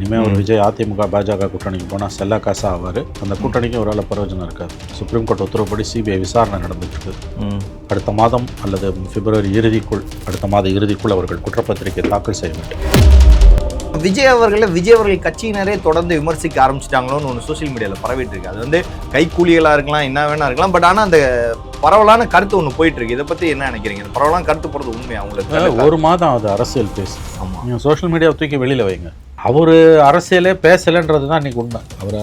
இனிமேல் அவர் விஜய் அதிமுக பாஜக கூட்டணிக்கு போனால் செல்லா காசா ஆவார். அந்த கூட்டணிக்கும் ஒரு வேளை பிரயோஜனம் இருக்காது. சுப்ரீம் கோர்ட் உத்தரவுப்படி சிபிஐ விசாரணை நடந்துட்டு இருக்கு. அடுத்த மாதம் அல்லது பிப்ரவரி இறுதிக்குள், அடுத்த மாத இறுதிக்குள் அவர்கள் குற்றப்பத்திரிகை தாக்கல் செய்ய வேண்டும். விஜய் அவர்கள் கட்சியினரே தொடர்ந்து விமர்சிக்க ஆரம்பிச்சிட்டாங்களோன்னு ஒன்று சோசியல் மீடியாவில் பரவிட்டு இருக்கு. அது வந்து கைக்கூலிகளாக இருக்கலாம், என்ன வேணா இருக்கலாம். பட் ஆனால் அந்த பரவலான கருத்து ஒன்று போயிட்டு இருக்கு. இதை பற்றி என்ன நினைக்கிறீங்க? இந்த பரவலான கருத்து போகிறது உண்மையா உங்களுக்கு? ஒரு மாதம் அது அரசியல் பேசு. ஆமாம், நீங்கள் சோஷியல் மீடியாவை தூக்கி வெளியில் வைங்க. அவர் அரசியலே பேசலைன்றது தான் இன்றைக்கி உண்மை. அவரை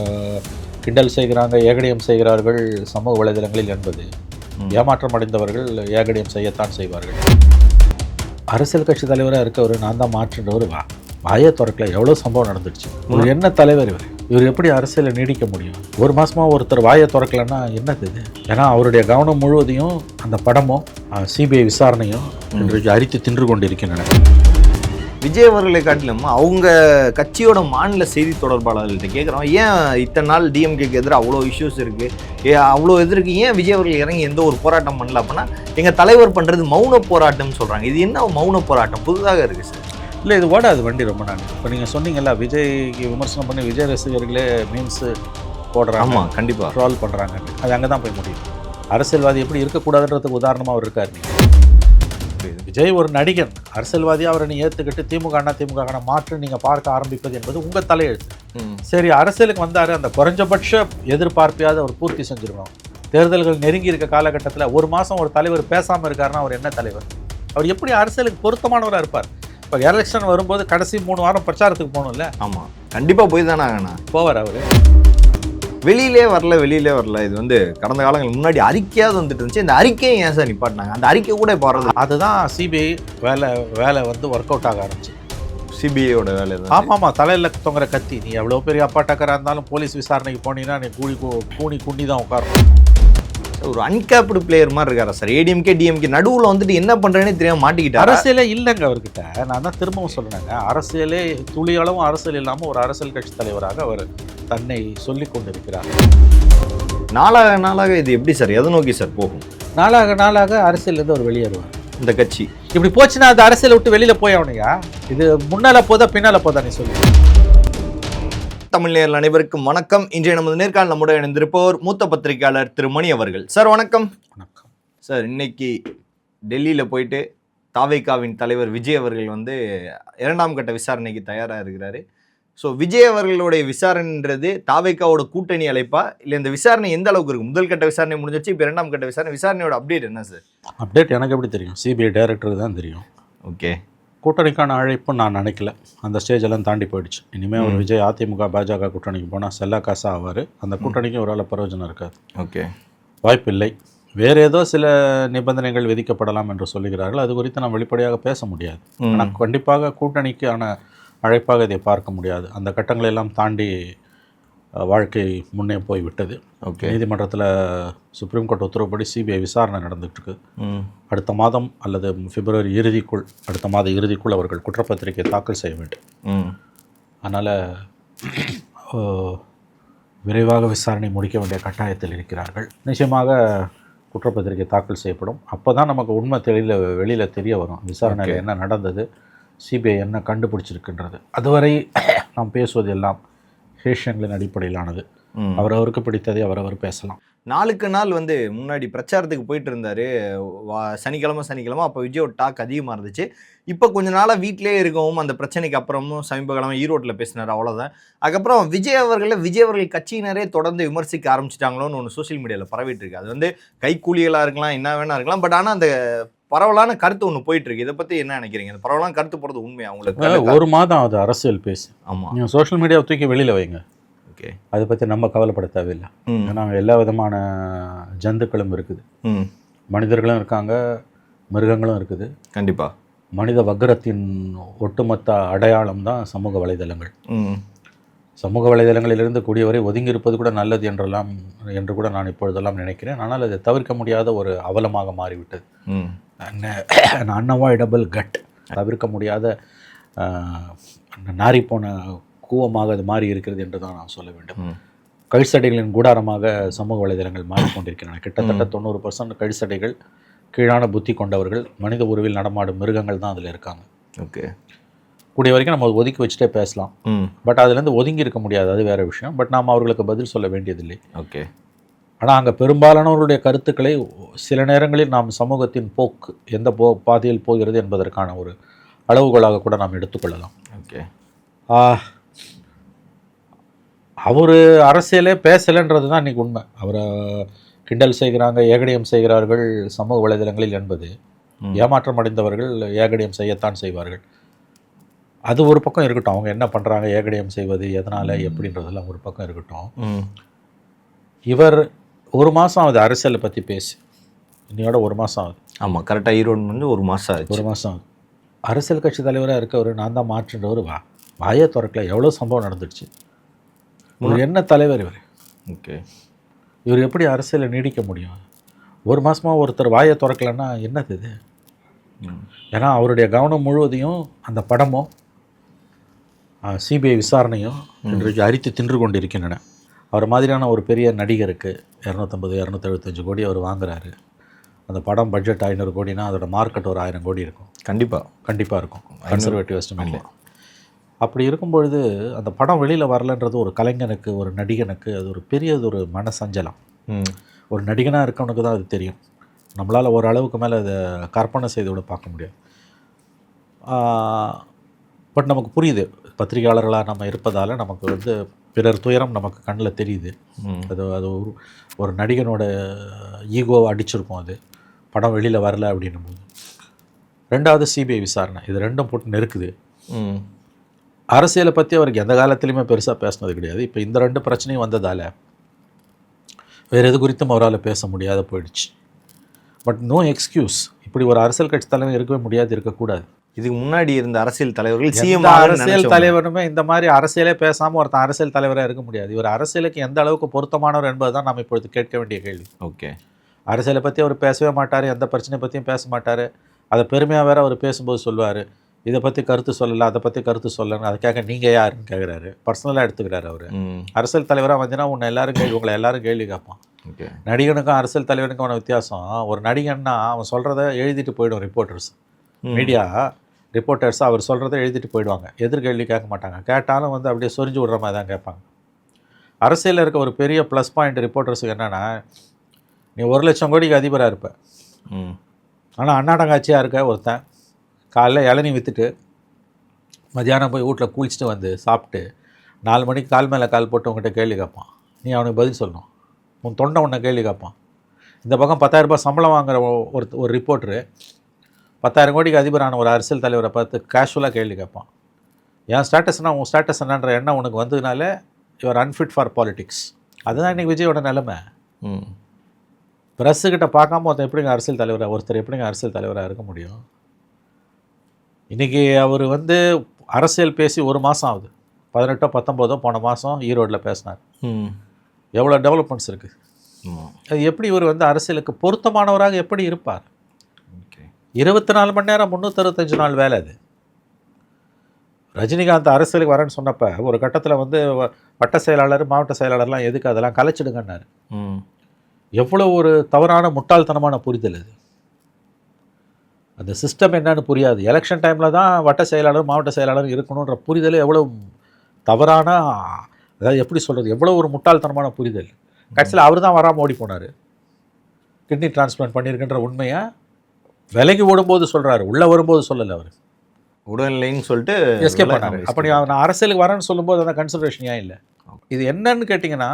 கிண்டல் செய்கிறாங்க, ஏகடியம் செய்கிறார்கள் சமூக வலைதளங்களில் என்பது. ஏமாற்றம் அடைந்தவர்கள் ஏகடியம் செய்யத்தான் செய்வார்கள். அரசியல் கட்சி தலைவராக இருக்கவர் நான் தான் மாற்றுன்றவர் வாயை திறக்கல. எவ்வளோ சம்பவம் நடந்துடுச்சு. இவர் என்ன தலைவர்? இவர் எப்படி அரசியலை நீடிக்க முடியும்? ஒரு மாதமாக ஒருத்தர் வாயை திறக்கலன்னா என்னது இது? ஏன்னா அவருடைய கவனம் முழுவதையும் அந்த படமும் சிபிஐ விசாரணையும் இன்றைக்கு அரித்து தின்று கொண்டிருக்கின்றன. விஜய் அவர்களை காட்டிலும் அவங்க கட்சியோட மாநில செய்தி தொடர்பாளர்கள்ட்ட கேட்குறோம், ஏன் இத்தனை நாள் டிஎம்கேக்கு எதிராக அவ்வளோ இஷ்யூஸ் இருக்குது, அவ்வளோ எதிர்க்கு ஏன் விஜய் அவர்கள் இறங்கி எந்த ஒரு போராட்டம் பண்ணல? அப்படின்னா எங்கள் தலைவர் பண்ணுறது மௌன போராட்டம்னு சொல்கிறாங்க. இது என்ன மௌன போராட்டம்? புதுதாக இருக்குது சார். இல்லை, இது ஓடாது வண்டி ரொம்ப நாள். இப்போ நீங்கள் சொன்னீங்கல்ல, விஜய்க்கு விமர்சனம் பண்ணி விஜய் ரசிகர்களே மீம்ஸு போடுறாங்க. ஆமாம், கண்டிப்பாக ட்ரால் பண்ணுறாங்க. அது அங்கே தான் போய் முடியும். அரசியல்வாதி எப்படி இருக்கக்கூடாதுன்றதுக்கு உதாரணமாக அவர் இருக்கார். விஜய் ஒரு நடிகன், அரசியல்வாதியாக அவரை நீ ஏற்றுக்கிட்டு திமுக மாற்று நீங்கள் பார்க்க ஆரம்பிப்பது என்பது உங்கள் தலையெழுத்து. சரி, அரசியலுக்கு வந்தார், அந்த குறைஞ்சபட்ச எதிர்பார்ப்பையாவது அவர் பூர்த்தி செஞ்சுருக்கணும். தேர்தல்கள் நெருங்கி இருக்க காலகட்டத்தில் ஒரு மாதம் ஒரு தலைவர் பேசாமல் இருக்காருன்னா அவர் என்ன தலைவர்? அவர் எப்படி அரசியலுக்கு பொருத்தமானவராக இருப்பார்? இப்போ எலெக்ஷன் வரும்போது கடைசி 3 வாரம் பிரச்சாரத்துக்கு போகணும்ல. ஆமாம், கண்டிப்பாக போய் தானே ஆகணும். போவார் அவர். வெளியிலே வரல. இது வந்து கடந்த காலங்கள் முன்னாடி அறிக்கையாவது வந்துட்டு இருந்துச்சு. இந்த அறிக்கையை ஏன் சார் நிப்பாட்டினாங்க? அந்த அறிக்கை கூட போகிறது அதுதான் சிபிஐ வேலை வந்து ஒர்க் அவுட் ஆக ஆரம்பிச்சு. சிபிஐயோட வேலை. ஆமாம், தலையில் தொங்குற கத்தி. நீ எவ்வளோ பெரிய அப்பாட்டக்கராக இருந்தாலும் போலீஸ் விசாரணைக்கு போனீங்கன்னா நீ கூணி குண்டி தான் உட்காரணும். ஒரு அன்கேப்டு பிளேயர் மாதிரி இருக்காரா சார்? ஏடிஎம்கே டிஎம்கே நடுவில் வந்துட்டு என்ன பண்ணுறேன்னே தெரியாமல் மாட்டிக்கிட்டார். அரசியலே இல்லைங்க அவர்கிட்ட. நான் தான் திரும்பவும் சொல்கிறேங்க, அரசியலே துளியளவும் அரசியல் இல்லாமல் ஒரு அரசியல் கட்சி தலைவராக அவர் தன்னை சொல்லி கொண்டிருக்கிறார். நாளாக இது எப்படி சார், எதை நோக்கி சார் போகும்? நாளாக அரசியலேருந்து அவர் வெளியேறுவார். இந்த கட்சி இப்படி போச்சுன்னா அது அரசியலை விட்டு வெளியில் போய் அவனையா? இது முன்னால் போதா பின்னால் போதா நீ சொல்லு. தமிழ் நேயர்கள் அனைவருக்கும் வணக்கம். இன்றைய நமது நேர்காணல் நம்முடைய இணைந்திருப்பவர் மூத்த பத்திரிகையாளர் திரு மணி அவர்கள். சார் வணக்கம். வணக்கம் சார். இன்னைக்கு டெல்லியில் போயிட்டு தாவேகாவின் தலைவர் விஜய் அவர்கள் வந்து 2ஆம் கட்ட விசாரணைக்கு தயாராக இருக்கிறாரு. ஸோ விஜய் அவர்களுடைய விசாரணைன்றது தாவேகாவோட கூட்டணி அழைப்பா, இல்லை இந்த விசாரணை எந்த அளவுக்கு இருக்கும்? முதல் கட்ட விசாரணை முடிஞ்சிச்சு, இப்போ 2ஆம் கட்ட விசாரணையோட அப்டேட் என்ன சார்? அப்டேட் எனக்கு எப்படி தெரியும்? சிபிஐ டைரக்டருக்கு தான் தெரியும். ஓகே, கூட்டணிக்கான அழைப்பு நான் நினைக்கல. அந்த ஸ்டேஜெல்லாம் தாண்டி போயிடுச்சு. இனிமேல் ஒரு விஜய் அதிமுக பாஜக கூட்டணிக்கு போனால் செல்லா காசா ஆவார். அந்த கூட்டணிக்கும் ஒரு வேளை பிரயோஜனம் இருக்காது. ஓகே, வாய்ப்பில்லை. வேறு ஏதோ சில நிபந்தனைகள் விதிக்கப்படலாம் என்று சொல்லுகிறார்கள். அது குறித்து நான் வெளிப்படையாக பேச முடியாது. ஆனால் கண்டிப்பாக கூட்டணிக்கான அழைப்பாக இதை பார்க்க முடியாது. அந்த கட்டங்களெல்லாம் தாண்டி வாழ்க்கை முன்னே போய்விட்டது. ஓகே, நீதிமன்றத்தில் சுப்ரீம் கோர்ட் உத்தரவுப்படி சிபிஐ விசாரணை நடந்துகிட்ருக்கு. அடுத்த மாதம் அல்லது பிப்ரவரி இறுதிக்குள், அடுத்த மாத இறுதிக்குள் அவர்கள் குற்றப்பத்திரிகை தாக்கல் செய்ய வேண்டும். அதனால் விரைவாக விசாரணை முடிக்க வேண்டிய கட்டாயத்தில் இருக்கிறார்கள். நிச்சயமாக குற்றப்பத்திரிகை தாக்கல் செய்யப்படும். அப்போ தான் நமக்கு உண்மை வெளியில் தெரிய வரும், விசாரணையில் என்ன நடந்தது, சிபிஐ என்ன கண்டுபிடிச்சிருக்குன்றது. அதுவரை நாம் பேசுவது எல்லாம் ஹேஷன்களின் அடிப்படையிலானது. அவரவருக்கு பிடித்ததை அவரவர் பேசலாம். நாளுக்கு நாள் வந்து முன்னாடி பிரச்சாரத்துக்கு போயிட்டு இருந்தார் சனிக்கிழமை. அப்போ விஜயோட டாக் அதிகமாக இருந்துச்சு. இப்போ கொஞ்ச நாளாக வீட்டிலே இருக்கவும் அந்த பிரச்சனைக்கு அப்புறமும் சமீப காலமாக ஈரோட்டில் பேசினார், அவ்வளோதான். அதுக்கப்புறம் விஜய் அவர்கள் கட்சியினரே தொடர்ந்து விமர்சிக்க ஆரம்பிச்சிட்டாங்களோன்னு ஒன்று சோசியல் மீடியாவில் பரவிட்டு இருக்கு. அது வந்து கைக்கூலிகளாக இருக்கலாம், என்ன வேணா இருக்கலாம். பட் ஆனால் அந்த பரவலான கருத்து ஒன்று போயிட்டு இருக்கு. இதை பற்றி என்ன நினைக்கிறீங்க? அந்த பரவலான கருத்து போகிறது உண்மையா உங்களுக்கு? ஒரு மாதம் அது அரசியல் பேசு. ஆமாம், நீங்கள் சோஷியல் மீடியாவை தூக்கி வெளியில் வைங்க. ஓகே, அதை பற்றி நம்ம கவலைப்பட தேவையில்லை. ஏன்னா எல்லா விதமான ஜந்துக்களும் இருக்குது. மனிதர்களும் இருக்காங்க, மிருகங்களும் இருக்குது. கண்டிப்பாக மனித வக்கரத்தின் ஒட்டுமொத்த அடையாளம் தான் சமூக வலைதளங்கள். சமூக வலைதளங்களிலிருந்து கூடியவரை ஒதுங்கி இருப்பது கூட நல்லது என்று கூட நான் இப்பொழுதெல்லாம் நினைக்கிறேன். ஆனால் அதை தவிர்க்க முடியாத ஒரு அவலமாக மாறிவிட்டது. அன்அவாய்டபிள் கட், தவிர்க்க முடியாத நாரிப்போன கூவமாக அது மாறி இருக்கிறது என்று தான் நான் சொல்ல வேண்டும். கழிசடைகளின் கூடாரமாக சமூக வலைதளங்கள் மாறிக்கொண்டிருக்கின்றன. கிட்டத்தட்ட 90% கழிசடைகள், கீழான புத்தி கொண்டவர்கள், மனித உருவில் நடமாடும் மிருகங்கள் தான் அதில் இருக்காங்க. ஓகே, கூடிய வரைக்கும் நம்ம ஒதுக்கி வச்சுட்டே பேசலாம். பட் அதுலேருந்து ஒதுங்கி இருக்க முடியாது, அது வேறு விஷயம். பட் நாம் அவர்களுக்கு பதில் சொல்ல வேண்டியதில்லை. ஓகே. ஆனால் அங்கே பெரும்பாலானவர்களுடைய கருத்துக்களை சில நேரங்களில் நாம் சமூகத்தின் போக்கு எந்த பாதையில் போகிறது என்பதற்கான ஒரு அளவுகோலாக கூட நாம் எடுத்துக்கொள்ளலாம். ஓகே. அவர் அரசியலே பேசலைன்றது தான் இன்றைக்கி உண்மை. அவரை கிண்டல் செய்கிறாங்க, ஏகடியம் செய்கிறார்கள் சமூக வலைதளங்களில் என்பது ஏமாற்றம் அடைந்தவர்கள் ஏகடியம் செய்யத்தான் செய்வார்கள். அது ஒரு பக்கம் இருக்கட்டும், அவங்க என்ன பண்ணுறாங்க, ஏகடியம் செய்வது எதனால் எப்படின்றதெல்லாம் ஒரு பக்கம் இருக்கட்டும். இவர் ஒரு மாதம் ஆகுது அரசியலை பற்றி பேசி, இன்னையோட ஒரு மாதம் ஆகுது. ஆமாம், கரெக்டாக ஈரோடு வந்து ஒரு மாதம் ஆகுது. ஒரு மாதம் ஆகுது. அரசியல் கட்சி தலைவராக இருக்கவர் நான் தான் மாற்றுன்றவர் வாயை திறக்கல. எவ்வளோ சம்பவம் நடந்துடுச்சு. இவர் என்ன தலைவர் இவர்? ஓகே. இவர் எப்படி அரசியலை நீடிக்க முடியும்? ஒரு மாதமாக ஒருத்தர் வாயை திறக்கலைன்னா என்னது இது? ஏன்னா அவருடைய கவனம் முழுவதையும் அந்த படமும் சிபிஐ விசாரணையும் இன்றைக்கு அரித்து தின்று கொண்டு இருக்கின்றன. அவர் மாதிரியான ஒரு பெரிய நடிகருக்கு 250 275 கோடி அவர் வாங்குறாரு. அந்த படம் பட்ஜெட் 500 கோடினா அதோட மார்க்கெட் ஒரு 1000 கோடி இருக்கும். கண்டிப்பாக இருக்கும் கன்சர்வேட்டிவ் எஸ்டிமேட்ல. அப்படி இருக்கும்பொழுது அந்த படம் வெளியில் வரலன்றது ஒரு கலைஞனுக்கு, ஒரு நடிகனுக்கு அது ஒரு பெரியது ஒரு மனசஞ்சலம். ஒரு நடிகனாக இருக்கவனுக்கு தான் அது தெரியும். நம்மளால் ஒரு அளவுக்கு மேலே அதை கற்பனை செய்து கூட பார்க்க முடியாது. பட் நமக்கு புரியுது, பத்திரிகையாளர்களாக நம்ம இருப்பதால் நமக்கு வந்து பிறர் துயரம் நமக்கு கண்ணில் தெரியுது. அது ஒரு நடிகனோட ஈகோ அடிச்சிருக்கும். அது படம் வெளியில் வரல அப்படின்னும் போது. ரெண்டாவது சிபிஐ விசாரணை, இது ரெண்டும் போட்டு நெருக்குது. அரசியலை பற்றி அவருக்கு எந்த காலத்துலையுமே பெருசாக பேசினது கிடையாது. இப்போ இந்த 2 பிரச்சனையும் வந்ததால் வேறு எது குறித்தும் அவரால் பேச முடியாத போயிடுச்சு. பட் நோ எக்ஸ்கியூஸ், இப்படி ஒரு அரசியல் கட்சி தலைவர் இருக்கவே முடியாது, இருக்கக்கூடாது. இதுக்கு முன்னாடி இருந்த அரசியல் தலைவர்கள் அரசியல் தலைவருமே இந்த மாதிரி அரசியலே பேசாமல் ஒருத்தன் அரசியல் தலைவராக இருக்க முடியாது. இவர் அரசியலுக்கு எந்த அளவுக்கு பொருத்தமானவர் என்பது தான் நம்ம இப்பொழுது கேட்க வேண்டிய கேள்வி. ஓகே. அரசியலை பற்றி அவர் பேசவே மாட்டார், எந்த பிரச்சனையை பற்றியும் பேச மாட்டார். அதை பெருமையாக வேறு அவர் பேசும்போது சொல்லுவார், இதை பற்றி கருத்து சொல்லலை, அதை பற்றி கருத்து சொல்லணும், அதை கேட்க நீங்கள் யாருன்னு கேட்குறாரு. பர்சனலாக எடுத்துக்கிறாரு அவர். அரசியல் தலைவராக வந்தீங்கன்னா உங்களை எல்லாரும் கேள்வி கேட்பான். நடிகனுக்கும் அரசியல் தலைவனுக்கும் வித்தியாசம். ஒரு நடிகன்னா அவன் சொல்கிறத எழுதிட்டு போயிடும் ரிப்போர்ட்டர்ஸ், மீடியா ரிப்போர்ட்டர்ஸ் அவர் சொல்கிறத எழுதிட்டு போயிடுவாங்க. எதிர்கேள்வி கேட்க மாட்டாங்க. கேட்டாலும் வந்து அப்படியே சொரிஞ்சு விடுற மாதிரி தான் கேட்பாங்க. அரசியலில் இருக்க ஒரு பெரிய ப்ளஸ் பாயிண்ட் ரிப்போர்ட்டர்ஸுக்கு என்னென்னா, நீ 1 லட்சம் கோடிக்கு அதிபராக இருப்ப, ஆனால் அன்னாடங்காட்சியாக இருக்க ஒருத்தன் காலைல இளநீ விற்றுட்டு மதியானம் போய் வீட்டில் குளிச்சுட்டு வந்து சாப்பிட்டு 4 மணிக்கு கால் மேலே கால் போட்டு உங்கள்கிட்ட கேள்வி கேட்பான். நீ அவனுக்கு பதில் சொல்லணும். உன் தொண்டை உன்னை கேள்வி கேட்பான். இந்த பக்கம் 10,000 ரூபாய் சம்பளம் வாங்குகிற ஒரு ரிப்போர்ட்ரு 10,000 கோடிக்கு அதிபரான ஒரு அரசியல் தலைவரை பார்த்து கேஷுவலாக கேள்வி கேட்பான். என் ஸ்டேட்டஸ்னால் உன் ஸ்டேட்டஸ் என்னன்ற எண்ணம் உனக்கு வந்ததுனால யுவர் அன்ஃபிட் ஃபார் பாலிடிக்ஸ். அதுதான் இன்றைக்கி விஜயோட நிலைமை. ப்ரெஸ்ஸுக்கிட்ட பார்க்காம ஒருத்தர் எப்படிங்க அரசியல் தலைவராக இருக்க முடியும்? இன்றைக்கி அவர் வந்து அரசியல் பேசி 1 மாதம் ஆகுது. 18 19 போன மாதம் ஈரோட்டில் பேசினார். எவ்வளோ டெவலப்மெண்ட்ஸ் இருக்குது. அது எப்படி இவர் வந்து அரசியலுக்கு பொருத்தமானவராக எப்படி இருப்பார்? 24 மணி நேரம் 365 நாள் வேலை. அது ரஜினிகாந்த் அரசியலுக்கு வரேன்னு சொன்னப்போ ஒரு கட்டத்தில் வந்து வட்ட செயலாளர் மாவட்ட செயலாளர்லாம் எதுக்கு அதெல்லாம் கலைச்சிடுங்கன்னாரு. எவ்வளோ ஒரு தவறான முட்டாள்தனமான புரிதல் அது. அந்த சிஸ்டம் என்னன்னு புரியாது. எலெக்ஷன் டைமில் தான் வட்ட செயலாளர் மாவட்ட செயலாளர் இருக்கணுன்ற புரிதல் எவ்வளோ தவறான, அதாவது எப்படி சொல்கிறது, எவ்வளோ ஒரு முட்டாள்தனமான புரிதல். கடைசியில் அவர் தான் வராமல் ஓடி போனார். கிட்னி டிரான்ஸ்பிளான்ட் பண்ணியிருக்கின்ற உண்மையை விலைக்கு ஓடும்போது சொல்கிறாரு, உள்ளே வரும்போது சொல்லலை. அவர் உடல்நிலைன்னு சொல்லிட்டு எஸ்கேப் பண்ணார். அப்படி நான் அரசியலுக்கு வரேன்னு சொல்லும்போது அந்த கன்சிடரேஷன் ஏன் இல்லை? இது என்னன்னு கேட்டிங்கன்னா,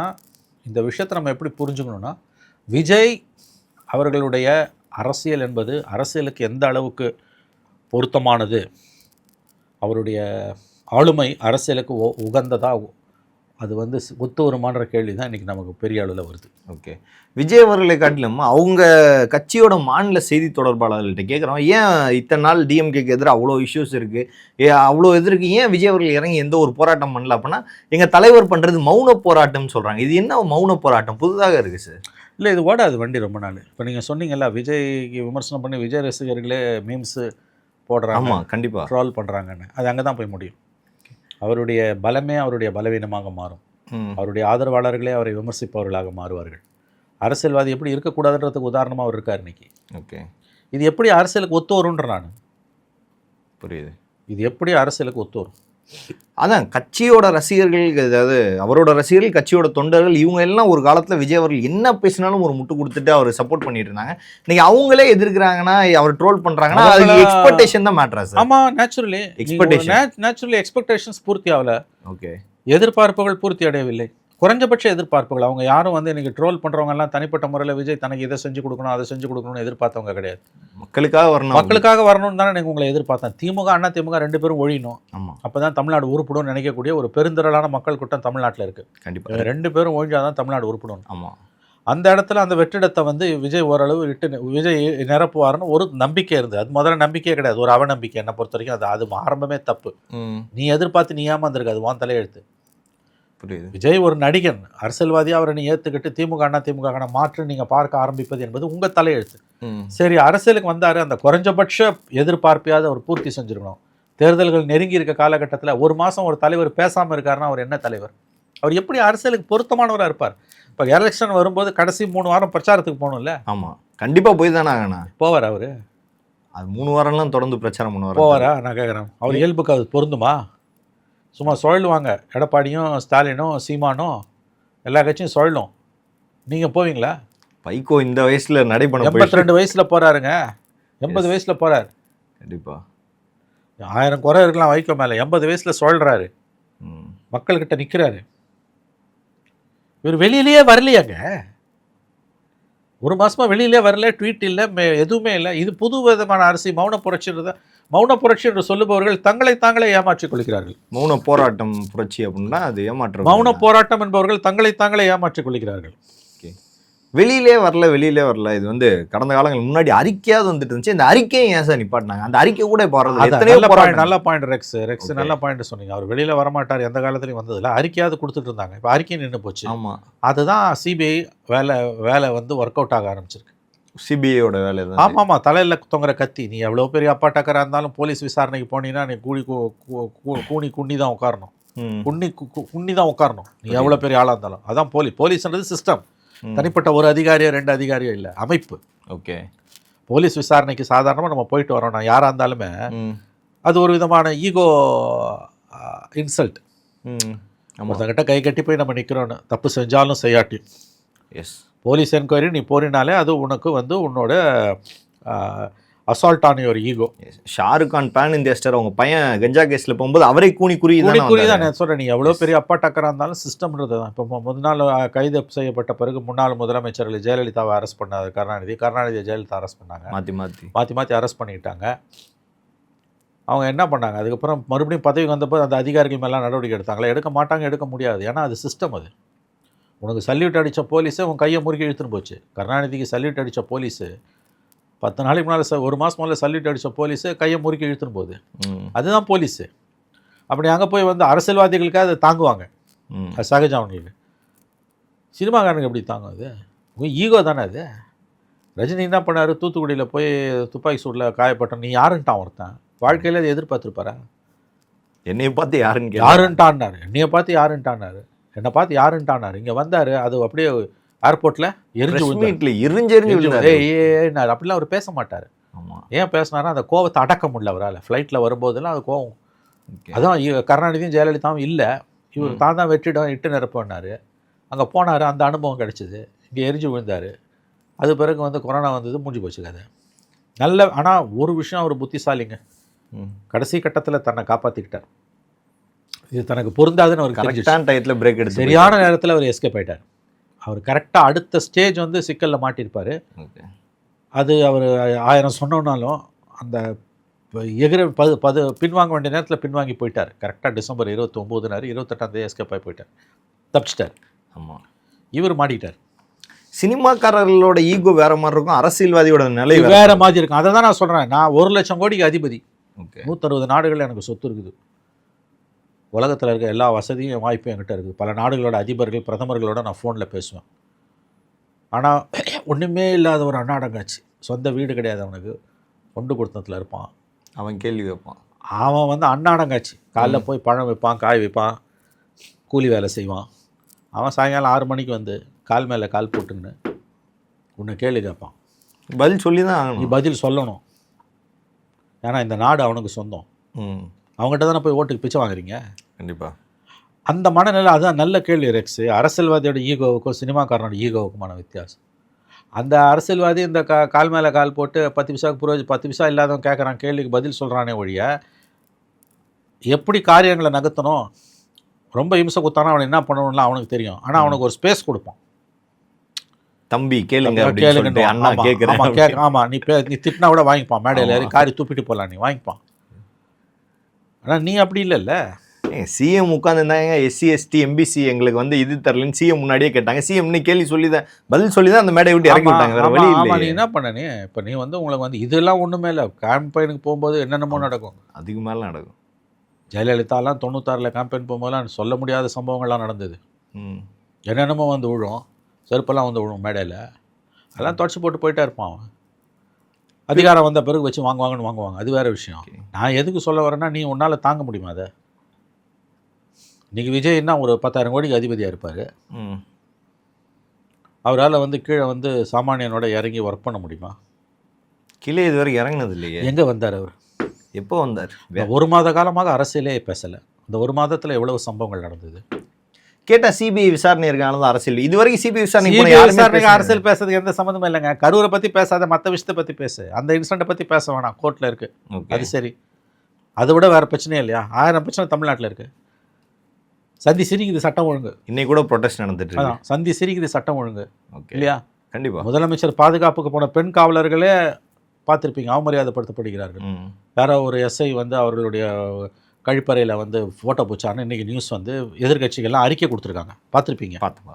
இந்த விஷயத்தை நம்ம எப்படி புரிஞ்சுக்கணுன்னா, விஜய் அவர்களுடைய அரசியல் என்பது அரசியலுக்கு எந்த அளவுக்கு பொருத்தமானது, அவருடைய ஆளுமை அரசியலுக்கு உகந்ததா, அது வந்து ஒத்து வருமான்ற கேள்வி தான் இன்றைக்கி நமக்கு பெரிய அளவில் வருது. ஓகே. விஜய் அவர்களை காட்டிலும் அவங்க கட்சியோட மாநில செய்தி தொடர்பாளர்கள்ட்ட கேட்குறோம், ஏன் இத்தனை நாள் டிஎம்கேக்கு எதிராக அவ்வளோ இஷ்யூஸ் இருக்குது, அவ்வளோ எதிர்க்கு ஏன் விஜய் அவர்கள் இறங்கி எந்த ஒரு போராட்டம் பண்ணல? அப்படின்னா எங்கள் தலைவர் பண்ணுறது மௌன போராட்டம்னு சொல்கிறாங்க. இது என்ன மௌன போராட்டம்? புதுதாக இருக்குது சார். இல்லை, இது ஓடாது வண்டி ரொம்ப நாள். இப்போ நீங்கள் சொன்னீங்கல்ல, விஜய்க்கு விமர்சனம் பண்ணி விஜய் ரசிகர்களே மீம்ஸு போடுறாங்க. ஆமாம், கண்டிப்பாக ட்ரால் பண்ணுறாங்கன்னு. அது அங்கே தான் போய் முடியும். அவருடைய பலமே அவருடைய பலவீனமாக மாறும். அவருடைய ஆதரவாளர்களே அவரை விமர்சிப்பவர்களாக மாறுவார்கள். அரசியல்வாதி எப்படி இருக்கக்கூடாதுன்றதுக்கு உதாரணமாக அவர் இருக்கார் இன்னைக்கு. ஓகே. இது எப்படி அரசியலுக்கு ஒத்து வரும்ன்ற நான் புரியுது. இது எப்படி அரசியலுக்கு ஒத்து வரும்? அதான் கட்சியோட ரசிகர்கள், அதாவது அவரோட ரசிகர்கள், கட்சியோட தொண்டர்கள், இவங்க எல்லாம் ஒரு காலத்துல விஜய் அவர்கள் என்ன பேசினாலும் ஒரு முட்டு கொடுத்துட்டு அவர் சப்போர்ட் பண்ணிட்டு இருந்தாங்க. இன்னைக்கு அவங்களே எதிர்க்கிறாங்கன்னா, அவர் ட்ரோல் பண்றாங்கன்னா, அது எக்ஸ்பெக்டேஷன் தான் மேட்டர் சார். ஆமா, நேச்சுரலி எக்ஸ்பெக்டேஷன்ஸ் பூர்த்தி ஆகல. ஓகே, எதிர்பார்ப்புகள் பூர்த்தி அடையவில்லை. குறைஞ்சபட்ச எதிர்பார்ப்புகள். அவங்க யாரும் வந்து இன்னைக்கு ட்ரோல் பண்றவங்க எல்லாம் தனிப்பட்ட முறையில் விஜய் தனக்கு இதை செஞ்சு கொடுக்கணும், அதை செஞ்சு கொடுக்கணும்னு எதிர்பார்த்தவங்க கிடையாது. மக்களுக்காக வரணும்னு தானே நீங்கள் உங்களை எதிர்பார்த்தேன். திமுக அண்ணா திமுக 2 பேரும் ஒழியணும். அப்பதான் தமிழ்நாடு உருப்படும் நினைக்கக்கூடிய ஒரு பெருந்திரளான மக்கள் கூட்டம் தமிழ்நாட்டில் இருக்கு. கண்டிப்பாக 2 பேரும் ஒழிஞ்சாதான் தமிழ்நாடு உருப்படும். ஆமா, அந்த இடத்துல அந்த வெற்றிடத்தை வந்து விஜய் ஓரளவு விஜய் நிரப்புவாருன்னு ஒரு நம்பிக்கை இருந்தது. அது முதல்ல நம்பிக்கையே கிடையாது, ஒரு அவநம்பிக்கை. என்னை பொறுத்த வரைக்கும் அது ஆரம்பமே தப்பு. நீ எதிர்பார்த்து நீ ஏமாந்துருக்கு, அது வான் தலையெழுத்து. புரியுது. விஜய் ஒரு நடிகன், அரசியல்வாதியாக அவரை நீ ஏற்றுக்கிட்டு திமுக அண்ணா திமுக மாற்று நீங்கள் பார்க்க ஆரம்பிப்பது என்பது உங்கள் தலையெழுத்து. சரி, அரசியலுக்கு வந்தார், அந்த குறைஞ்சபட்ச எதிர்பார்ப்பையாவது அவர் பூர்த்தி செஞ்சுருக்கணும். தேர்தல்கள் நெருங்கி இருக்க காலகட்டத்தில் 1 மாதம் ஒரு தலைவர் பேசாமல் இருக்காருன்னா அவர் என்ன தலைவர்? அவர் எப்படி அரசியலுக்கு பொருத்தமானவராக இருப்பார்? இப்போ எலெக்ஷன் வரும்போது கடைசி 3 வாரம் பிரச்சாரத்துக்கு போகணும்ல. ஆமாம், கண்டிப்பாக போய் தானே ஆகணும். போவார் அவர்? அது 3 வாரம்லாம் தொடர்ந்து பிரச்சாரம் பண்ணுவார். போவாரா? நான் கேட்குறேன், அவர் இயல்புக்கு அது பொருந்துமா? சும்மா சுழலுவாங்க. எடப்பாடியும் ஸ்டாலினும் சீமானும் எல்லா கட்சியும் சுழலும். நீங்கள் போவீங்களா? வைகோ இந்த வயசில் நடைபெற 82 வயசில் போகிறாருங்க. 80 வயசில் போகிறார். கண்டிப்பாக 1000 குறை இருக்கலாம் வைகோ மேலே. 80 வயசில் சுழல்றாரு, மக்கள்கிட்ட நிற்கிறாரு. இவர் வெளியிலேயே வரலையாங்க. 1 மாதமாக வெளியிலே வரல, ட்வீட் இல்லை, எதுவுமே இல்லை. இது புது விதமான அரசியல். மௌன புரட்சின்றத மௌன புரட்சி என்று சொல்லுபவர்கள் தங்களை தாங்களே ஏமாற்றிக் கொள்கிறார்கள். மௌன போராட்டம் புரட்சி அப்படின்னா அது ஏமாற்றம். மௌன போராட்டம் என்பவர்கள் தங்களை தாங்களே ஏமாற்றிக் கொள்கிறார்கள். வெளியிலே வரல. இது வந்து கடந்த காலங்கள் முன்னாடி அறிக்கையாவது வந்துட்டு இருந்துச்சு. இந்த அறிக்கையை ஏன் சார் நிப்பாட்டினாங்க? அந்த அறிக்கை கூட நல்ல பாயிண்ட் ரெக்ஸ் நல்ல பாயிண்ட் சொன்னீங்க. அவர் வெளியில வரமாட்டார், எந்த காலத்துலையும் வந்ததில்ல. அறிக்கையாவது கொடுத்துட்டு இருந்தாங்க. இப்போ அறிக்கை நின்று போச்சு. ஆமாம், அதுதான் சிபிஐ வேலை வந்து ஒர்க் அவுட் ஆக ஆரம்பிச்சிருக்கு. சிபிஐயோட வேலை தான். ஆமாம், தலையில் தொங்குற கத்தி. நீ எவ்வளோ பெரிய அப்பா டக்கராக இருந்தாலும் போலீஸ் விசாரணைக்கு போனீங்கன்னா நீ குண்ணி தான் உட்காரணும். குண்ணி தான் உட்காரணும், நீ எவ்வளோ பெரிய ஆளாக இருந்தாலும். அதான் போலீஸ்ன்றது சிஸ்டம். தனிப்பட்ட ஒரு அதிகாரியோ 2 அதிகாரியோ இல்லை, அமைப்பு. ஓகே, போலீஸ் விசாரணைக்கு சாதாரணமாக நம்ம போயிட்டு வரோம். நான் யாராக இருந்தாலுமே அது ஒரு விதமான ஈகோ இன்சல்ட். ஒருத்தங்கிட்ட கை கட்டி போய் நம்ம நிற்கிறோன்னு, தப்பு செஞ்சாலும் செய்யாட்டி. எஸ், போலீஸ் என்கொயரி நீ போறினாலே அது உனக்கு வந்து உன்னோட assault on your ego. Shahrukh Khan fan investor அவங்க பையன் கஞ்சா கேஸில் போகும்போது அவரை கூணி தான் நான் சொல்கிறேன். நீ எவ்வளோ பெரிய அப்பா டக்கராக இருந்தாலும் சிஸ்டம்ன்றது தான். இப்போ முன்னாள் கைது செய்யப்பட்ட பிறகு முன்னாள் முதலமைச்சர்கள் ஜெயலலிதாவை அரெஸ்ட் பண்ணார் கருணாநிதியை ஜெயலலிதா அரெஸ்ட் பண்ணாங்க. மாற்றி அரெஸ்ட் பண்ணிக்கிட்டாங்க. அவங்க என்ன பண்ணாங்க? அதுக்கப்புறம் மறுபடியும் பதவிக்கு வந்தப்போ அந்த அதிகாரிகள் மேலாம் நடவடிக்கை எடுத்தாங்களா? எடுக்க மாட்டாங்க, எடுக்க முடியாது. ஏன்னா அது சிஸ்டம். அது உனக்கு சல்யூட் அடித்த போலீஸு உன் கையை முறுக்கி இழுத்துன்னு போச்சு. கருணாநிதிக்கு சல்யூட் அடித்த போலீஸு 10 நாளைக்கு முன்னால் 1 மாதம் முதல்ல சல்யூட் அடித்த போலீஸு கையை முறுக்கி இழுத்துன்னு போகுது. அதுதான் போலீஸு. அப்படி அங்கே போய் வந்து அரசியல்வாதிகளுக்காக அதை தாங்குவாங்க. அது சகஜம் அவங்களுக்கு. சினிமாக்காரனுக்கு எப்படி தாங்கும்? அது உங்கள் ஈகோ தானே அது. ரஜினி என்ன பண்ணார்? தூத்துக்குடியில் போய் துப்பாக்கி சூடில் காயப்பட்டான். நீ யாருன்ட்டான் ஒருத்தன்? வாழ்க்கையில் அதை எதிர்பார்த்துருப்பாரா? என்னையை பார்த்து யாருன்ட்டான்னாரு. என்னையை பார்த்து யாருன்ட்டான்னாரு. என்னை பார்த்து யாருன்ட்டானார். இங்கே வந்தார், அது அப்படியே ஏர்போர்ட்டில் எரிஞ்சு அப்படிலாம் அவர் பேச மாட்டார். ஏன் பேசினாரா? அந்த கோவத்தை அடக்க முடியல அவரால். ஃப்ளைட்டில் வரும்போதெல்லாம் அது கோவம். அதான் கருணாநிதியும் ஜெயலலிதாவும் இல்லை, இவர் தான் வெற்றிடம் இட்டு நிரப்பினார். அங்கே போனார், அந்த அனுபவம் கிடச்சிது. இங்கே எரிஞ்சு விழுந்தார். அது பிறகு வந்து கொரோனா வந்தது, முடிஞ்சு போச்சு கதை. நல்ல. ஆனால் ஒரு விஷயம் அவர் புத்திசாலிங்க. கடைசி கட்டத்தில் தன்னை காப்பாற்றிக்கிட்டார். இது தனக்கு பொருந்தாதுன்னு அவர் கரெக்டான டயத்தில் பிரேக் எடுத்து சரியான நேரத்தில் அவர் எஸ்கேப் ஆகிட்டார். அவர் கரெக்டாக அடுத்த ஸ்டேஜ் வந்து சிக்கலில் மாட்டியிருப்பார். அது அவர் 1000 சொன்னோன்னாலும் அந்த பின்வாங்க வேண்டிய நேரத்தில் பின்வாங்கி போயிட்டார். கரெக்டாக டிசம்பர் 29 28 எஸ்கேப் ஆகி போயிட்டார், தப்பிச்சிட்டார். ஆமாம், இவர் மாட்டிட்டார். சினிமாக்காரர்களோட ஈகோ வேற மாதிரி இருக்கும், அரசியல்வாதியோட நிலை வேற மாதிரி இருக்கும். அதை தான் நான் சொல்கிறேன். நான் 1 லட்சம் கோடிக்கு அதிபதி. 160 நாடுகள் எனக்கு சொத்து இருக்குது. உலகத்தில் இருக்க எல்லா வசதியும் வாய்ப்பும் என்கிட்ட இருக்குது. பல நாடுகளோட அதிபர்கள் பிரதமர்களோட நான் ஃபோனில் பேசுவேன். ஆனால் ஒன்றுமே இல்லாத ஒரு அன்னாடங்காட்சி, சொந்த வீடு கிடையாது அவனுக்கு, கொண்டு கொடுத்தத்தில் இருப்பான். அவன் கேள்வி வைப்பான். அவன் வந்து அன்னாடங்காட்சி. காலைல போய் பழம் வைப்பான், காய் வைப்பான், கூலி வேலை செய்வான். அவன் சாயங்காலம் 6 மணிக்கு வந்து கால் மேலே கால் போட்டுன்னு உன்னை கேள்வி கேட்பான். பதில் சொல்லி தான் நீ பதில் சொல்லணும். ஏன்னா இந்த நாடு அவனுக்கு சொந்தம். அவங்ககிட்ட தானே போய் ஓட்டுக்கு பிச்சை வாங்குறீங்க. கண்டிப்பா. அந்த மனநிலை அதுதான் நல்ல கேள்வி ரெக்ஸு. அரசியல்வாதியோட ஈகோவுக்கும் சினிமாக்காரனோட ஈகோவுக்குமான வித்தியாசம். அந்த அரசியல்வாதி இந்த கால் மேலே கால் போட்டு 10 பைசாவுக்கு 10 பைசா இல்லாதவன் கேட்குறான் கேள்விக்கு பதில் சொல்கிறானே ஒழிய, எப்படி காரியங்களை நகர்த்தணும், ரொம்ப இம்சை குத்தானா அவனை என்ன பண்ணணும்லாம் அவனுக்கு தெரியும். ஆனால் அவனுக்கு ஒரு ஸ்பேஸ் கொடுப்பான். தம்பி கேளுங்க அப்படின்னு சொல்லிட்டு அண்ணா கேட்குறேன். ஆமாம், நீ திட்டினா கூட வாங்கிப்பான். மேடையில் ஏறி காரி துப்பிட்டு போகலாம், நீ வாங்கிப்பான். ஆனால் நீ அப்படி இல்லைல்ல. சிஎம் உட்காந்துருந்தாங்க, எஸ்சி எஸ்டி எம்பிசி எங்களுக்கு வந்து இது தரலன்னு சிஎம் முன்னாடியே கேட்டாங்க. சிஎம் நீ கேள்வி சொல்லி தான் பதில் சொல்லி தான் அந்த மேடை விட்டு இறக்கி விட்டாங்க. வேற வழி இல்லை. நீ என்ன பண்ண நீ இப்போ நீ வந்து உங்களுக்கு வந்து இதெல்லாம் ஒன்றுமே இல்லை. கேம்பெயினுக்கு போகும்போது என்னென்னமோ நடக்கும், அதுக்கு மேலே நடக்கும். ஜெயலலிதாலாம் 96 கேம்பெயின் போகும்போதெல்லாம் சொல்ல முடியாத சம்பவங்கள்லாம் நடந்தது. என்னென்னமோ வந்து விழும், செருப்பெல்லாம் வந்து விழும் மேடையில். அதெல்லாம் தொடச்சி போட்டு போயிட்டே இருப்பான் அவன். அதிகாரம் வந்த பிறகு வச்சு வாங்குவாங்க, அது வேறு விஷயம். நான் எதுக்கு சொல்ல வரேன்னா, நீ உன்னால் தாங்க முடியுமா அதை? இன்றைக்கி விஜய்னா ஒரு 10,000 கோடிக்கு அதிபதியாக இருப்பார். அவரால் வந்து கீழே வந்து சாமானியனோட இறங்கி ஒர்க் பண்ண முடியுமா? கீழே இதுவரை இறங்கினது இல்லையே. எங்கே வந்தார் அவர்? எப்போ வந்தார்? 1 மாத காலமாக அரசியலே பேசலை. இந்த 1 மாதத்தில் எவ்வளவு சம்பவங்கள் நடந்தது கேட்டால் சிபிஐ விசாரணை இருக்கானது அரசியல். இது வரைக்கும் சிபிஐ விசாரணைக்கு அரசியல் பேசுறதுக்கு எந்த சம்மந்தமும் இல்லைங்க. கரூரை பற்றி பேசாத, மற்ற விஷயத்தை பற்றி பேசு. அந்த இன்சிடென்ட்டை பற்றி பேச வேணாம், கோர்ட்டில் இருக்குது. அது சரி, அதை விட வேறு பிரச்சனையே இல்லையா? 1000 பிரச்சனை தமிழ்நாட்டில் இருக்குது. சந்தி சிரிக்குது சட்டம் ஒழுங்கு. இன்னைக்கு கூட ப்ரொடெஸ்ட் நடந்துட்டு இருக்கு. சந்தி சிரிக்குது சட்டம் ஒழுங்கு இல்லையா? கண்டிப்பாக. முதலமைச்சர் பாதுகாப்புக்கு போன பெண் காவலர்களே பார்த்துருப்பீங்க, அவமரியாதைப்படுத்தப்படுகிறார்கள். வேற ஒரு எஸ்ஐ வந்து அவர்களுடைய கழிப்பறையில் வந்து ஃபோட்டோ பூச்சான்னு இன்றைக்கி நியூஸ் வந்து எதிர்கட்சிகள்லாம் அறிக்கை கொடுத்துருக்காங்க, பார்த்துருப்பீங்க. பார்த்துப்பா.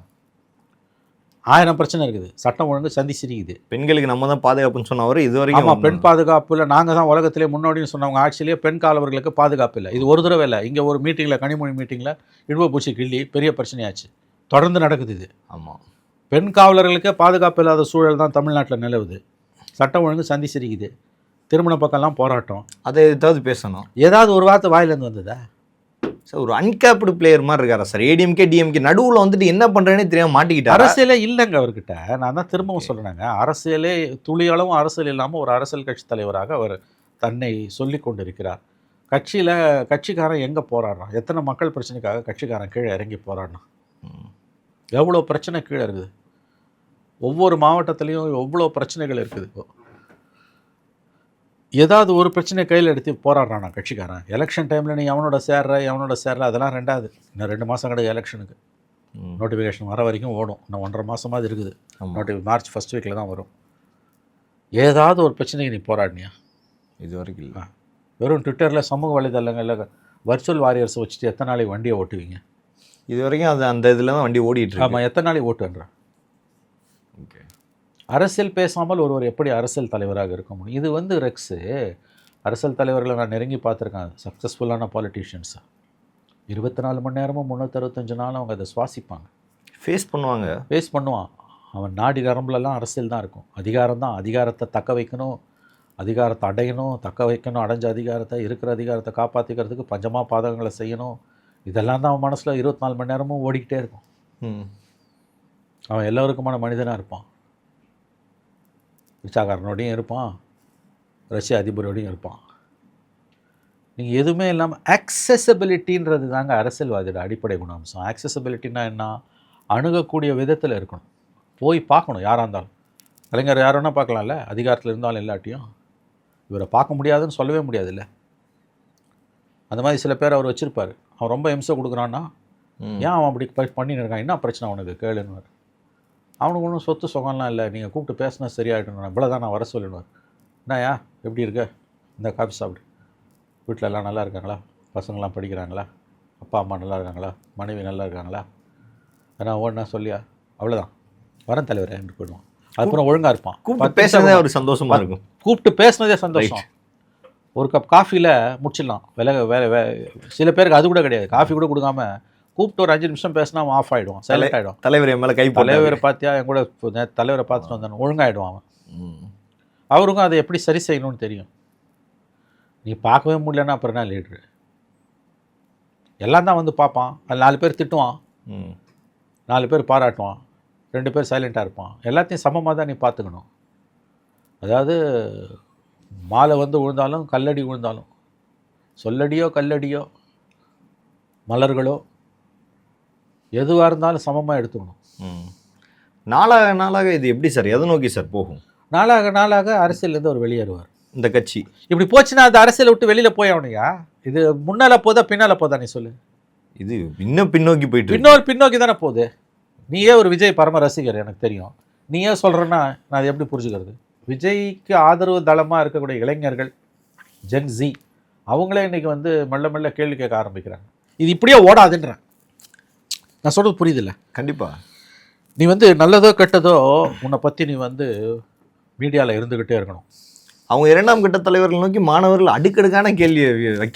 1000 பிரச்சனை இருக்குது. சட்டம் ஒழுங்கு சந்தி சிரிக்குது. பெண்களுக்கு நம்ம தான் பாதுகாப்புன்னு சொன்னவர் இது வரைக்கும். ஆமாம், பெண் பாதுகாப்பில் நாங்கள் தான் உலகத்திலே முன்னோடின்னு சொன்னவங்க. ஆட்சியிலேயே பெண் காவலர்களுக்கு பாதுகாப்பு இல்லை. இது ஒரு தடவை இல்லை. இங்கே ஒரு மீட்டிங்கில், கனிமொழி மீட்டிங்கில் இடுவப்பூச்சி கிள்ளி பெரிய பிரச்சனையாச்சு. தொடர்ந்து நடக்குது இது. ஆமாம், பெண் காவலர்களுக்கே பாதுகாப்பு இல்லாத சூழல் தான் தமிழ்நாட்டில் நிலவுது. சட்டம் ஒழுங்கு சந்தி சிரிக்குது. திருமண பக்கம்லாம் போராட்டம். அதை ஏதாவது பேசணும். ஏதாவது ஒரு வார்த்தை வாயிலேருந்து வந்ததா? சார், ஒரு அன்கேப்டு பிளேயர் மாதிரி இருக்காரா சார்? ஏடிஎம்கே டிஎம்கே நடுவில் வந்துட்டு என்ன பண்ணுறேன்னே தெரியாமல் மாட்டிக்கிட்டார். அரசியலே இல்லைங்க அவர்கிட்ட. நான் தான் திரும்பவும் சொல்கிறேங்க, அரசியலே துளியளவும் அரசியல் இல்லாமல் ஒரு அரசியல் கட்சி தலைவராக அவர் தன்னை சொல்லி கொண்டிருக்கிறார். கட்சிக்காரன் எங்கே போராடுறான்? எத்தனை மக்கள் பிரச்சனைக்காக கட்சிக்காரன் கீழே இறங்கி போராடினான்? எவ்வளோ பிரச்சனை கீழே இருக்குது. ஒவ்வொரு மாவட்டத்துலேயும் எவ்வளோ பிரச்சனைகள் இருக்குது. இப்போ ஏதாவது ஒரு பிரச்சனை கையில் எடுத்து போராடுறானா கட்சிக்காரன்? எலெக்ஷன் டைமில் நீ எவனோட சேர்ற அதெல்லாம் ரெண்டாவது. இன்னும் 2 மாதம் கிடையாது எலெக்ஷனுக்கு. நோட்டிஃபிகேஷன் வர வரைக்கும் ஓடும். இன்னும் 1.5 மாதமாவது இருக்குது. மார்ச் ஃபர்ஸ்ட் வீக்கில் தான் வரும். ஏதாவது ஒரு பிரச்சனைக்கு நீ போராடினியா? இது வரைக்கும் இல்லை. வெறும் ட்விட்டரில், சமூக வலைதளங்களில் வர்ச்சுவல் வாரியர்ஸை வச்சுட்டு எத்தனை நாளைக்கு வண்டியை ஓட்டுவீங்க? இது வரைக்கும் அது அந்த இதில் தான் வண்டி ஓடிட்டு இருக்கு. ஆமாம், எத்தனை நாளைக்கு ஓட்டுன்ற? ஓகே, அரசியல் பேசாமல் ஒருவர் எப்படி அரசியல் தலைவராக இருக்க முடியும்? இது வந்து ரெக்ஸு. அரசியல் தலைவர்களை நான் நெருங்கி பார்த்துருக்கேன், சக்ஸஸ்ஃபுல்லான பாலிட்டிஷியன்ஸை. 24 மணி நேரமும் 365 நாளும் அவங்க அதை சுவாசிப்பாங்க, ஃபேஸ் பண்ணுவான். அவன் நாடி நரம்புலலாம் அரசியல் தான் இருக்கும். அதிகாரம் தான். அதிகாரத்தை தக்க வைக்கணும், அதிகாரத்தை அடையணும், தக்க வைக்கணும். அடைஞ்ச அதிகாரத்தை, இருக்கிற அதிகாரத்தை காப்பாற்றிக்கிறதுக்கு பஞ்சமாக பாதகங்களை செய்யணும். இதெல்லாம் தான் அவன் மனசில் 24 மணி நேரமும் ஓடிக்கிட்டே இருக்கும். அவன் எல்லோருக்குமான மனிதனாக இருப்பான். ரிச்சாக்காரனோடையும் இருப்பான், ரஷ்ய அதிபரோடையும் இருப்பான். நீங்கள் எதுவுமே இல்லாமல் ஆக்சசபிலிட்டின்றது தாங்க அரசியல்வாதியோட அடிப்படை குணாம்சம். ஆக்சசபிலிட்டின்னா என்ன? அணுகக்கூடிய விதத்தில் இருக்கணும். போய் பார்க்கணும். யாராக இருந்தாலும், கலைஞர் யார் வேணால் பார்க்கலாம்ல, அதிகாரத்தில் இருந்தாலும் இல்லாட்டியும். இவரை பார்க்க முடியாதுன்னு சொல்லவே முடியாதுல்ல. அந்த மாதிரி சில பேர் அவர் வச்சுருப்பார். அவன் ரொம்ப இம்சை கொடுக்குறான்னா, ஏன் அவன் அப்படி பண்ணின்னு இருக்கான், என்ன பிரச்சனை அவனுக்கு கேளுன்னு. அவனுக்கு ஒன்றும் சொத்து சுகம்லாம் இல்லை, நீங்கள் கூப்பிட்டு பேசினா சரியாயிடணும், இவ்வளோ தான் நான் வர சொல்லிடுவார். என்னயா எப்படி இருக்க, இந்த காஃபி சாப்பிடு, வீட்டில் எல்லாம் நல்லா இருக்காங்களா, பசங்களாம் படிக்கிறாங்களா, அப்பா அம்மா நல்லா இருக்காங்களா, மனைவி நல்லா இருக்காங்களா, ஏன்னா ஒன்றா சொல்லியா, அவ்வளோதான் வரேன் தலைவரே என்று போயிடுவான். அதுக்கப்புறம் ஒழுங்காக இருப்பான். கூப்பிட்டு பேசுனதே ஒரு சந்தோஷமாக இருக்கும். கூப்பிட்டு பேசுனதே சந்தோஷம். ஒரு கப் காஃபியில் முடிச்சிடலாம். வேலை சில பேருக்கு அது கூட கிடையாது. காஃபி கூட கொடுக்காம கூப்பிட்டு ஒரு 5 நிமிஷம் பேசினா அவன் ஆஃப் ஆகிடுவான், சைலண்ட் ஆகிடும். தலைவர் என் மேலே தலைவரை பார்த்தியா, என் கூட தலைவரை பார்த்துட்டு வந்தானு ஒழுங்காகிடுவான் அவன். அவருக்கும் அதை எப்படி சரி செய்யணும்னு தெரியும். நீ பார்க்கவே முடியலன்னா அப்புறம் என்ன லீட்ரு? எல்லாம் தான் வந்து பார்ப்பான். அது 4 பேர் திட்டுவான், 4 பேர் பாராட்டுவான், 2 பேர் சைலண்ட்டாக இருப்பான். எல்லாத்தையும் சமமாக தான் நீ பார்த்துக்கணும். அதாவது மாலை வந்து விழுந்தாலும் கல்லடி விழுந்தாலும் சொல்லடியோ கல்லடியோ மலர்களோ எதுவாக இருந்தாலும் சமமாக எடுத்துக்கணும். நாளாக நாளாக இது எப்படி சார் எதை நோக்கி சார் போகும்? நாளாக நாளாக அரசியல்லேருந்து அவர் வெளியேறுவார். இந்த கட்சி இப்படி போச்சுன்னா அது அரசியலை விட்டு வெளியில் போய் அவனையா? இது முன்னால் போதா பின்னால் போதா நீ சொல்லு? இது இன்னும் பின்னோக்கி போயிட்டு பின்னோக்கி தானே போகுது. நீயே ஒரு விஜய் பரம ரசிகர், எனக்கு தெரியும். நீயே சொல்கிறேன்னா நான் அதை எப்படி புரிஞ்சுக்கிறது? விஜய்க்கு ஆதரவு தளமாக இருக்கக்கூடிய இளைஞர்கள் ஜென்ஸி அவங்களே இன்றைக்கி வந்து மெல்ல மெல்ல கேள்வி கேட்க ஆரம்பிக்கிறாங்க. இது இப்படியே ஓடாதுன்றேன். நான் சொல்கிறது புரியுதில்ல? கண்டிப்பாக. நீ வந்து நல்லதோ கெட்டதோ உன்னை பற்றி நீ வந்து மீடியாவில் இருந்துக்கிட்டே இருக்கணும். அவங்க இரண்டாம் கட்ட தலைவர்கள் நோக்கி மாணவர்கள் அடுக்கடுக்கான கேள்வி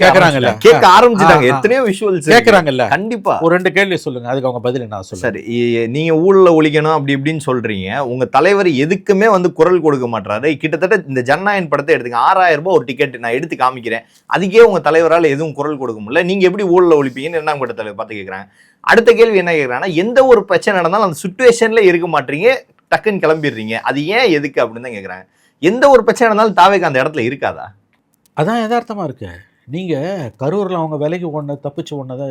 கேட்கறாங்கல்ல, கேட்க ஆரம்பிச்சுட்டாங்க. எத்தனையோ விஷுவல்ஸ் கேட்கறாங்கல்ல. கண்டிப்பா ஒரு 2 கேள்வி சொல்லுங்க, அதுக்கு அவங்க பதில் என்ன சொல்லுங்க. சரி, நீங்க ஊழல ஒழிக்கணும் அப்படி இப்படின்னு சொல்றீங்க. உங்க தலைவர் எதுக்குமே வந்து குரல் கொடுக்க மாட்டாரு. கிட்டத்தட்ட இந்த ஜனநாயகன் படத்தை எடுத்துங்க, 6000 ரூபாய் ஒரு டிக்கெட் நான் எடுத்து காமிக்கிறேன், அதுக்கே உங்க தலைவரால் எதுவும் குரல் கொடுக்க முடியல. நீங்க எப்படி ஊழல ஒழிப்பீங்கன்னு இரண்டாம் கட்ட தலைவர் பார்த்து கேட்கறாங்க. அடுத்த கேள்வி என்ன கேட்கறாங்கன்னா, எந்த ஒரு பிரச்சனை நடந்தாலும் அந்த சுச்சுவேஷன்ல இருக்க மாட்டீங்க, டக்குன்னு கிளம்பிடுறீங்க, அது ஏன் எதுக்கு அப்படின்னு தான் கேட்கறாங்க. எந்த ஒரு பிரச்சனை இருந்தாலும் தாவேக்கு அந்த இடத்துல இருக்காதா? அதான் யதார்த்தமாக இருக்கு. நீங்கள் கரூரில் அவங்க விலைக்கு தப்பிச்சு ஒன்றதை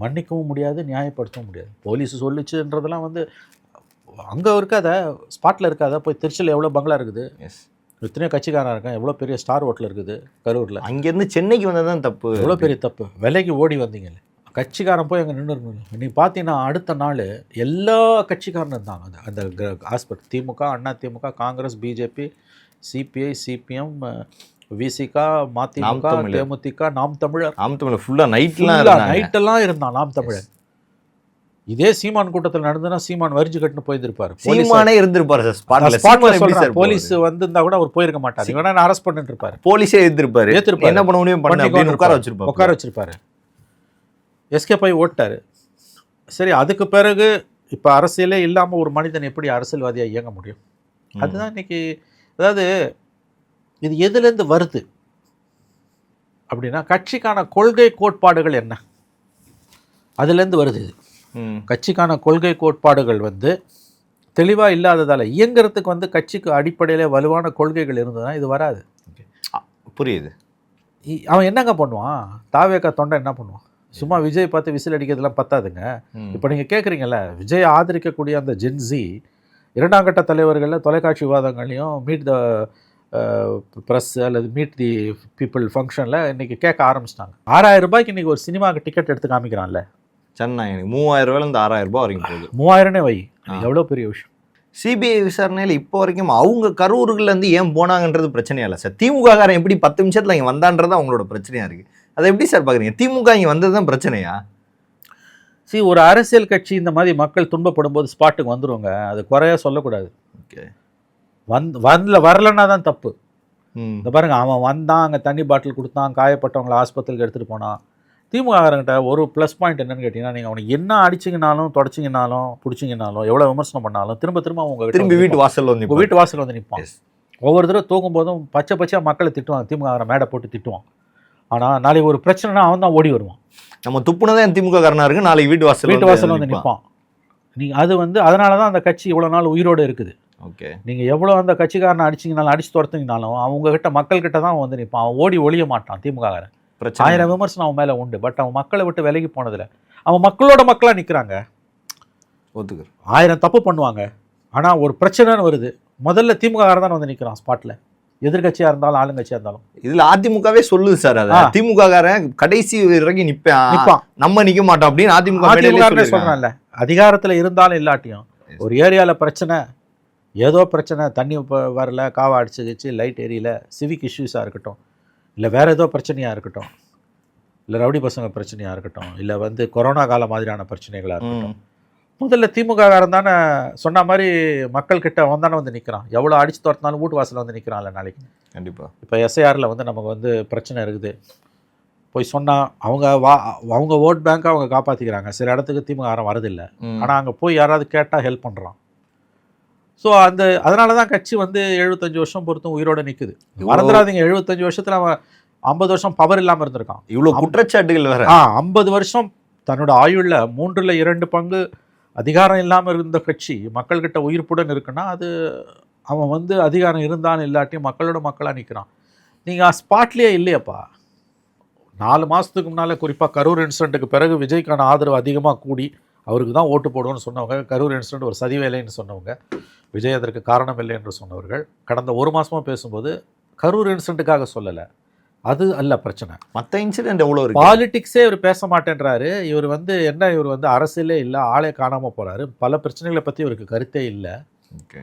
மன்னிக்கவும் முடியாது, நியாயப்படுத்தவும் முடியாது. போலீஸ் சொல்லிச்சுன்றதெல்லாம் வந்து அங்கே இருக்காத, ஸ்பாட்டில் இருக்காத. போய் திருச்சியில் எவ்வளோ பங்களா இருக்குது, எத்தனையோ கட்சிக்காரன் இருக்கேன், எவ்வளோ பெரிய ஸ்டார் ஹோட்டல் இருக்குது கரூரில். அங்கேருந்து சென்னைக்கு வந்தது தான் தப்பு. எவ்வளோ பெரிய தப்பு. விலைக்கு ஓடி வந்தீங்கல்ல, கட்சிக்காரன் போய் அங்கே நின்றுருந்தீங்க. நீ பார்த்தீங்கன்னா அடுத்த நாள் எல்லா கட்சிக்காரனும் இருந்தாங்க அந்த ஹாஸ்பிட்டல். திமுக, Anna DMK, Congress, BJP, CBI, CPM, Visika, மதிமுக, தேமுதிக, நாம் தமிழர் ஃபுல்லாக நைட்டெல்லாம் இருந்தான் நாம் தமிழர். இதே சீமான் கூட்டத்தில் நடந்ததுன்னா சீமான் வரிஞ்சு கட்டுன்னு போயிருப்பாரு. சீமானே இருந்திருப்பாரு. போலீஸ் வந்திருந்தா கூட அவர் போயிருக்க மாட்டார். வேணா அரெஸ்ட் பண்ணிட்டு இருப்பாரு. போலீஸே ஏத்திருப்பாரு. என்ன பண்ண முடியும், உட்கார வச்சிருப்பாரு. எஸ்கேப் ஆகி ஓட்டாரு. சரி, அதுக்கு பிறகு இப்போ அரசியலே இல்லாமல் ஒரு மனிதன் எப்படி அரசியல்வாதியாக இயங்க முடியும்? அதுதான் இன்னைக்கு. அதாவது இது எதுலேருந்து வருது அப்படின்னா, கட்சிக்கான கொள்கை கோட்பாடுகள் என்ன, அதுலேருந்து வருது. இது கட்சிக்கான கொள்கை கோட்பாடுகள் வந்து தெளிவாக இல்லாததால் இயங்கிறதுக்கு வந்து கட்சிக்கு அடிப்படையில் வலுவான கொள்கைகள் இருந்ததுன்னா இது வராது. புரியுது. அவன் என்னங்க பண்ணுவான்? தாவேக்கா தொண்டை என்ன பண்ணுவான்? சும்மா விஜய் பார்த்து விசில் அடிக்கிறதுலாம் பத்தாதுங்க. இப்போ நீங்கள் கேட்குறீங்கல்ல, விஜய் ஆதரிக்கக்கூடிய அந்த ஜென்ஸி இரண்டாம் கட்ட தலைவர்களில் தொலைக்காட்சி விவாதங்களையும் மீட் த ப்ரெஸ் அல்லது மீட் தி பீப்புள் ஃபங்க்ஷனில் இன்றைக்கி கேட்க ஆரம்பிச்சிட்டாங்க. 6000 ரூபாய்க்கு இன்றைக்கி ஒரு சினிமாவுக்கு டிக்கெட் எடுத்து காமிக்கிறான்ல, சென்னை 3000 ரூபாயிலேருந்து 6000 ரூபாய் வரைக்கும் போகுது. 3000 வை, எவ்வளோ பெரிய விஷயம். சிபிஐ விசாரணையில் இப்போ வரைக்கும் அவங்க கரூர்கள்லேருந்து ஏன் போனாங்கன்றது பிரச்சனையா இல்லை சார். திமுக காரன் எப்படி 10 நிமிஷத்தில் இங்கே வந்தான்றது அவங்களோட பிரச்சனையாக இருக்குது. அதை எப்படி சார் பார்க்குறீங்க? திமுக இங்கே வந்தது தான் பிரச்சனையா? ஒரு அரசியல் கட்சி இந்த மாதிரி மக்கள் துன்பப்படும் போது ஸ்பாட்டுக்கு வந்துடுவாங்க. அது குறையா சொல்லக்கூடாது. ஓகே, வரலன்னா தான் தப்பு. இந்த பாருங்க, அவன் வந்தான், அங்கே தண்ணி பாட்டில் கொடுத்தான், காயப்பட்டவங்களை ஆஸ்பத்திரிக்கு எடுத்துகிட்டு போனான். திமுககாரங்கிட்ட ஒரு ப்ளஸ் பாயிண்ட் என்னன்னு கேட்டிங்கன்னா, நீங்கள் அவனுக்கு என்ன அடிச்சிங்கனாலும் தொடச்சிங்கனாலும் பிடிச்சிங்கனாலும் எவ்வளோ விமர்சனம் பண்ணாலும் திரும்ப அவங்க வீட்டு வாசல் வந்து நிற்பான். ஒவ்வொரு தடவை தூக்கும் போதும் பச்சையாக மக்களை திட்டுவான். திமுக மேடை போட்டு திட்டுவான். ஆனால் நாளைக்கு ஒரு பிரச்சனைனா அவன் தான் ஓடி வருவான். நம்ம துப்புனதான் திமுக காரனாக இருக்குது, நாளைக்கு வீட்டு வாசல் வந்து நிற்பான். நீங்கள் அது வந்து அதனால தான் அந்த கட்சி இவ்வளோ நாள் உயிரோடு இருக்குது. ஓகே, நீங்கள் எவ்வளோ அந்த கட்சிக்காரனை அடிச்சிங்கனாலும் அடிச்சு துரத்துங்கனாலும் அவங்ககிட்ட மக்கள்கிட்ட தான் வந்து நிற்பான். அவன் ஓடி ஒழிய மாட்டான். திமுககாரன் 1000 விமர்சனம் அவன் மேலே உண்டு. பட் அவன் மக்களை விட்டு விலகி போனதில்லை. அவன் மக்களோட மக்களாக நிற்கிறாங்க. ஒத்துக்கிற 1000 தப்பு பண்ணுவாங்க. ஆனால் ஒரு பிரச்சனைன்னு வருது, முதல்ல திமுககாரன் தான் வந்து நிற்கிறான் ஸ்பாட்டில். எதிர்கட்சியாக இருந்தாலும் ஆளுங்கட்சியாக இருந்தாலும். இதில் அதிமுகவே சொல்லுது சார், அதை திமுககாரன் கடைசி வரைக்கும் நிற்பான், நம்ம நிற்க மாட்டோம் அப்படின்னு அதிமுக சொல்கிறான்ல. அதிகாரத்தில் இருந்தாலும் இல்லாட்டியும் ஒரு ஏரியாவில் பிரச்சனை, ஏதோ பிரச்சனை, தண்ணி வரல, காவா அடிச்சுக்கிச்சு, லைட் எரியல, சிவிக் இஷ்யூஸாக இருக்கட்டும், இல்லை வேறு ஏதோ பிரச்சனையாக இருக்கட்டும், இல்லை ரவுடி பசங்க பிரச்சனையாக இருக்கட்டும், இல்லை வந்து கொரோனா காலம் மாதிரியான பிரச்சனைகளாக இருக்கட்டும், முதல்ல திமுககாரன் தானே சொன்ன மாதிரி மக்கள்கிட்ட அவன் தானே வந்து நிற்கிறான். எவ்வளோ அடிச்சு துரத்தினாலும் வீட்டு வாசலில் வந்து நிற்கிறான்ல நாளைக்கு. கண்டிப்பாக. இப்போ எஸ்ஐஆரில் வந்து நமக்கு வந்து பிரச்சனை இருக்குது, போய் சொன்னால் அவங்க ஓட் பேங்க்கை அவங்க காப்பாற்றிக்கிறாங்க. சில இடத்துக்கு திமுககாரன் வரதில்லை, ஆனால் அங்கே போய் யாராவது கேட்டால் ஹெல்ப் பண்ணுறான். ஸோ அதனால தான் கட்சி வந்து 75 வருஷம் பொறுத்தும் உயிரோடு நிற்குது. மறந்துடாதீங்க, 75 வருஷத்தில் அவன் 50 வருஷம் பவர் இல்லாமல் இருந்திருக்கான். இவ்வளோ குற்றச்சாட்டுகள் வேறு. 50 வருஷம் தன்னோட ஆயுளில் 3/2 பங்கு அதிகாரம் இல்லாமல் இருந்த கட்சி மக்கள்கிட்ட உயிர்ப்புடன் இருக்குன்னா அது அவன் வந்து அதிகாரம் இருந்தாலும் இல்லாட்டியும் மக்களோட மக்களாக நிற்கிறான். நீங்கள் ஸ்பாட்லேயே இல்லையப்பா. 4 மாதத்துக்கு முன்னால் குறிப்பாக கரூர் இன்சிடென்ட்டுக்கு பிறகு விஜய்க்கான ஆதரவு அதிகமாக கூடி அவருக்கு தான் ஓட்டு போடுவோன்னு சொன்னவங்க, கரூர் இன்சிடென்ட் ஒரு சதி வேலைன்னு சொன்னவங்க, விஜய் அதற்கு காரணம் இல்லை என்று சொன்னவர்கள் கடந்த 1 மாதமாக பேசும்போது கரூர் இன்சிடென்ட்டுக்காக சொல்லலை, அது அல்ல பிரச்சனை. மற்ற இன்சிடென்ட் எவ்வளோ இருக்கு? பாலிடிக்ஸே இவர் பேச மாட்டேன்றாரு. இவர் இவர் அரசியலே இல்லை, ஆளே காணாமல் போகிறாரு. பல பிரச்சனைகளை பற்றி இவருக்கு கருத்தே இல்லை. ஓகே,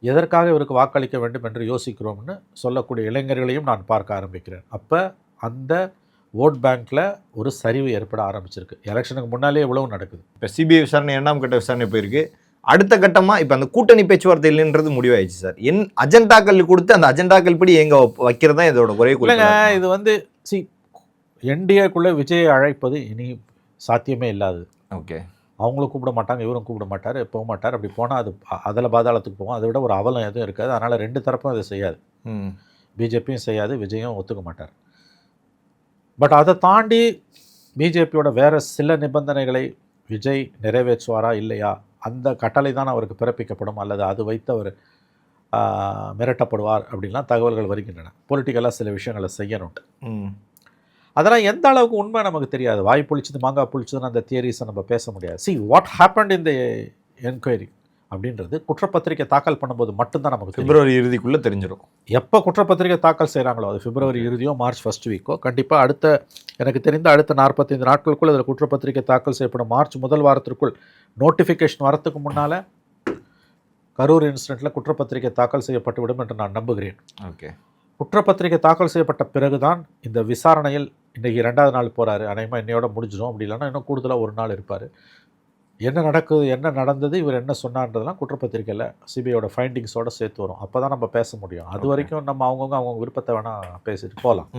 எதற்காக இவருக்கு வாக்களிக்க வேண்டும் என்று யோசிக்கிறோம்னு சொல்லக்கூடிய இளைஞர்களையும் நான் பார்க்க ஆரம்பிக்கிறேன். அப்போ அந்த ஓட் பேங்க்கில் ஒரு சரிவு ஏற்பட ஆரம்பிச்சிருக்கு. எலெக்ஷனுக்கு முன்னாலே இவ்வளவு நடக்குது. இப்போ சிபிஐ விசாரணை 2ஆம் கட்ட விசாரணை போயிருக்கு. அடுத்த கட்டமாக இப்போ அந்த கூட்டணி பேச்சுவார்த்தை இல்லைன்றது முடிவாயிடுச்சு சார். அஜெண்டாக்கள் கொடுத்து அந்த அஜெண்டாக்கள் படி எங்கே வைக்கிறது தான் இதோட ஒரே இல்லைங்க. இது என்டிஏக்குள்ளே விஜயை அழைப்பது இனி சாத்தியமே இல்லாது. ஓகே, அவங்களும் கூப்பிட மாட்டாங்க, இவரும் கூப்பிட மாட்டார், போக மாட்டார். அப்படி போனால் அது அதில் பாதாளத்துக்கு போகும். அதை விட ஒரு அவலம் எதுவும் இருக்காது. அதனால் 2 தரப்பும் அதை செய்யாது. பிஜேபியும் செய்யாது, விஜயும் ஒத்துக்க மாட்டார். பட் அதை தாண்டி பிஜேபியோட வேறு சில நிபந்தனைகளை விஜய் நிறைவேற்றுவாரா இல்லையா, அந்த கட்டளை தான் அவருக்கு பிறப்பிக்கப்படும், அல்லது அது வைத்து அவர் மிரட்டப்படுவார் அப்படின்லாம் தகவல்கள் வருகின்றன. பொலிட்டிக்கலாக சில விஷயங்களை செய்யணுன்ட்டு. அதெல்லாம் எந்த அளவுக்கு உண்மை நமக்கு தெரியாது. வாய் புளிச்சது மாங்காய் புளிச்சதுன்னு அந்த தியரிஸை நம்ம பேச முடியாது. வாட் ஹேப்பன்ட் இந்த என்கொயரி அப்படின்றது குற்றப்பத்திரிக்கை தாக்கல் பண்ணும்போது மட்டும்தான் நமக்கு பிப்ரவரி இறுதிக்குள்ளே தெரிஞ்சிடும். எப்போ குற்றப்பத்திரிக்கை தாக்கல் செய்கிறாங்களோ, அது பிப்ரவரி இறுதியோ மார்ச் ஃபர்ஸ்ட் வீக்கோ, கண்டிப்பாக எனக்கு தெரிந்த அடுத்த 45 நாட்களுக்குள் அதில் குற்றப்பத்திரிக்கை தாக்கல் செய்யப்படும். மார்ச் முதல் வாரத்திற்குள் நோட்டிஃபிகேஷன் வரத்துக்கு முன்னால் கரூர் இன்சிடென்ட்டில் குற்றப்பத்திரிக்கை தாக்கல் செய்யப்பட்டுவிடும் என்று நான் நம்புகிறேன். ஓகே, குற்றப்பத்திரிக்கை தாக்கல் செய்யப்பட்ட பிறகுதான் இந்த விசாரணையில் இன்றைக்கி 2வது நாள் போகிறாரு. அநேகமாக இன்னையோட முடிஞ்சிடும். அப்படி இல்லைன்னா இன்னும் கூடுதலாக 1 நாள் இருப்பார். என்ன நடந்தது, இவர் என்ன சொன்னான்றதெல்லாம் குற்றப்பத்திரிக்கையில் சிபிஐயோட ஃபைண்டிங்ஸோடு சேர்த்து வரும். அப்போ தான் நம்ம பேச முடியும். அது வரைக்கும் நம்ம அவங்கவுங்க விருப்பத்தை வேணால் பேசிட்டு போகலாம்.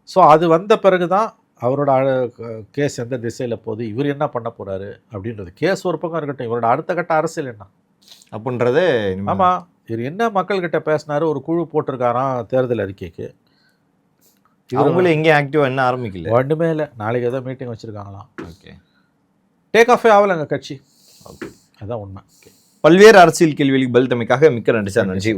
ஸோ அது வந்த பிறகு தான் அவரோட கேஸ் எந்த திசையில் போகுது, இவர் என்ன பண்ண போகிறாரு அப்படின்றது. கேஸ் ஒரு பக்கம் இருக்கட்டும், இவரோட அடுத்த கட்ட அரசியல் என்ன அப்படின்றது. ஆமாம், இவர் என்ன மக்கள்கிட்ட பேசினாரு, ஒரு குழு போட்டிருக்காராம் தேர்தல் அறிக்கைக்கு. இவங்களும் எங்கேயும் ஆக்டிவாக என்ன ஆரம்பிக்கல, ஒன்றுமே இல்லை. நாளைக்கு ஏதோ மீட்டிங் வச்சுருக்காங்களாம். ஓகே, டேக் ஆஃபே ஆகலைங்க கட்சி. ஓகே, அதுதான் உண்மை. பல்வேறு அரசியல் கேள்விகளுக்கு பதில் தமைக்காக மிக்க நன்றி சார். நன்றி.